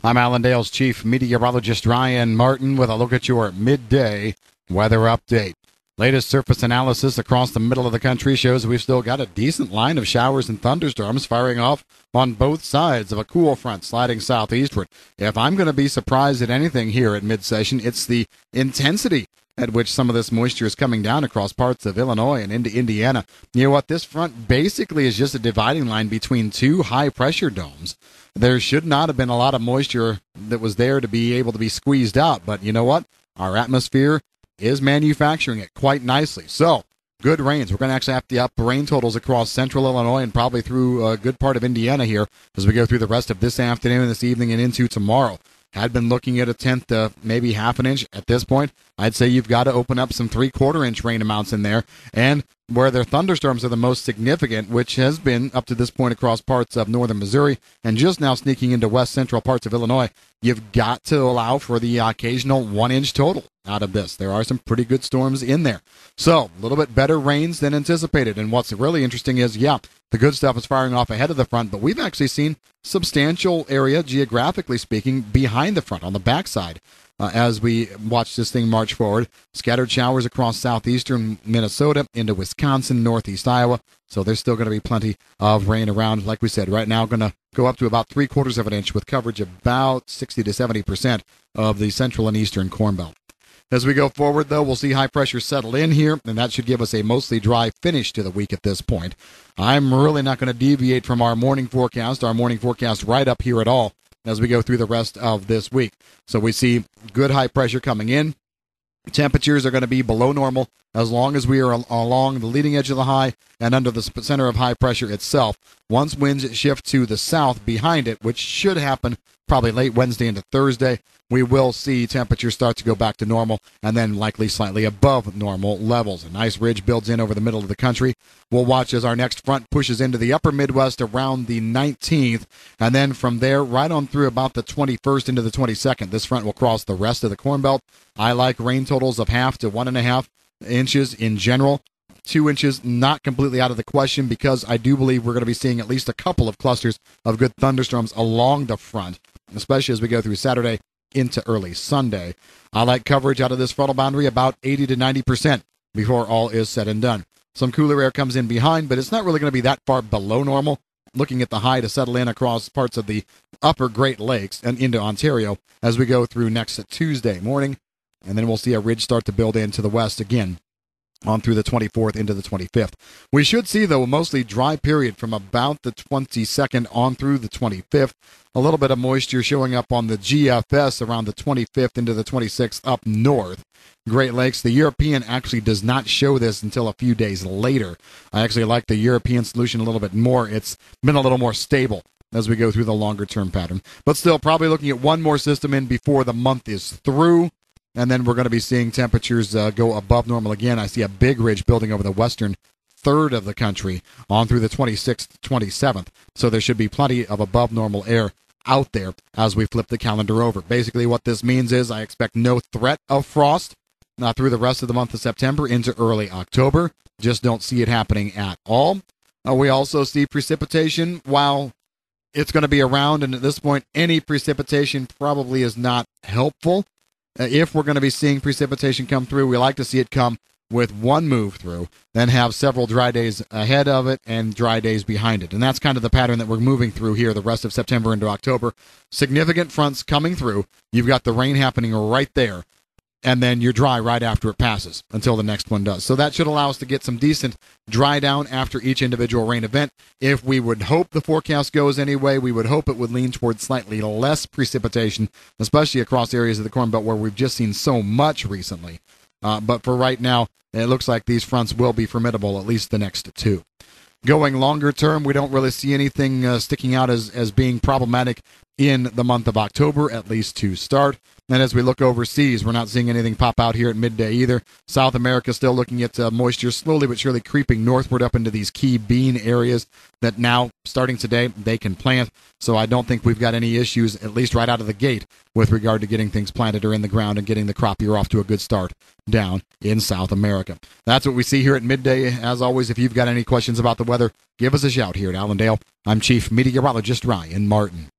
I'm Allendale's chief meteorologist Ryan Martin with a look at your midday weather update. Latest surface analysis across the middle of the country shows we've still got a decent line of showers and thunderstorms firing off on both sides of a cool front sliding southeastward. If I'm going to be surprised at anything here at mid-session, it's the intensity at which some of this moisture is coming down across parts of Illinois and into Indiana. You know what? This front basically is just a dividing line between two high-pressure domes. There should not have been a lot of moisture that was there to be able to be squeezed out, but you know what? Our atmosphere is manufacturing it quite nicely. So, good rains. We're going to actually have the up rain totals across central Illinois and probably through a good part of Indiana here as we go through the rest of this afternoon, this evening, and into tomorrow. Had been looking at a tenth to maybe half an inch at this point. I'd say you've got to open up some 3/4 inch rain amounts in there. And where their thunderstorms are the most significant, which has been up to this point across parts of northern Missouri and just now sneaking into west central parts of Illinois, you've got to allow for the occasional 1 inch total out of this. There are some pretty good storms in there. So, a little bit better rains than anticipated. And what's really interesting is, the good stuff is firing off ahead of the front, but we've actually seen substantial area, geographically speaking, behind the front, on the backside. As we watch this thing march forward, scattered showers across southeastern Minnesota into Wisconsin, northeast Iowa. So there's still going to be plenty of rain around. Like we said, right now going to go up to about 3/4 of an inch with coverage about 60 to 70% of the central and eastern Corn Belt. As we go forward, though, we'll see high pressure settle in here, and that should give us a mostly dry finish to the week at this point. I'm really not going to deviate from our morning forecast right up here at all as we go through the rest of this week. So we see good high pressure coming in. Temperatures are going to be below normal as long as we are along the leading edge of the high and under the center of high pressure itself. Once winds shift to the south behind it, which should happen probably late Wednesday into Thursday, we will see temperatures start to go back to normal and then likely slightly above normal levels. A nice ridge builds in over the middle of the country. We'll watch as our next front pushes into the upper Midwest around the 19th, and then from there right on through about the 21st into the 22nd. This front will cross the rest of the Corn Belt. I like rain totals of 0.5 to 1.5 inches in general. 2 inches not completely out of the question because I do believe we're going to be seeing at least a couple of clusters of good thunderstorms along the front, especially as we go through Saturday into early Sunday. I like coverage out of this frontal boundary about 80 to 90% before all is said and done. Some cooler air comes in behind, but it's not really going to be that far below normal. Looking at the high to settle in across parts of the upper Great Lakes and into Ontario as we go through next Tuesday morning. And then we'll see a ridge start to build into the west again on through the 24th into the 25th. We should see, though, a mostly dry period from about the 22nd on through the 25th. A little bit of moisture showing up on the GFS around the 25th into the 26th up north. Great Lakes, the European actually does not show this until a few days later. I actually like the European solution a little bit more. It's been a little more stable as we go through the longer-term pattern. But still, probably looking at one more system in before the month is through. And then we're going to be seeing temperatures go above normal again. I see a big ridge building over the western third of the country on through the 26th, 27th. So there should be plenty of above normal air out there as we flip the calendar over. Basically what this means is I expect no threat of frost through the rest of the month of September into early October. Just don't see it happening at all. We also see precipitation. While it's going to be around, and at this point any precipitation probably is not helpful. If we're going to be seeing precipitation come through, we like to see it come with one move through, then have several dry days ahead of it and dry days behind it. And that's kind of the pattern that we're moving through here the rest of September into October. Significant fronts coming through. You've got the rain happening right there. And then you're dry right after it passes until the next one does. So that should allow us to get some decent dry down after each individual rain event. If we would hope the forecast goes anyway, we would hope it would lean towards slightly less precipitation, especially across areas of the Corn Belt where we've just seen so much recently. But for right now, it looks like these fronts will be formidable, at least the next two. Going longer term, we don't really see anything sticking out as being problematic in the month of October, at least to start. And as we look overseas, we're not seeing anything pop out here at midday either. South America still looking at moisture slowly but surely creeping northward up into these key bean areas that now, starting today, they can plant. So I don't think we've got any issues, at least right out of the gate, with regard to getting things planted or in the ground and getting the crop year off to a good start down in South America. That's what we see here at midday. As always, if you've got any questions about the weather, give us a shout here at Allendale. I'm Chief Meteorologist Ryan Martin.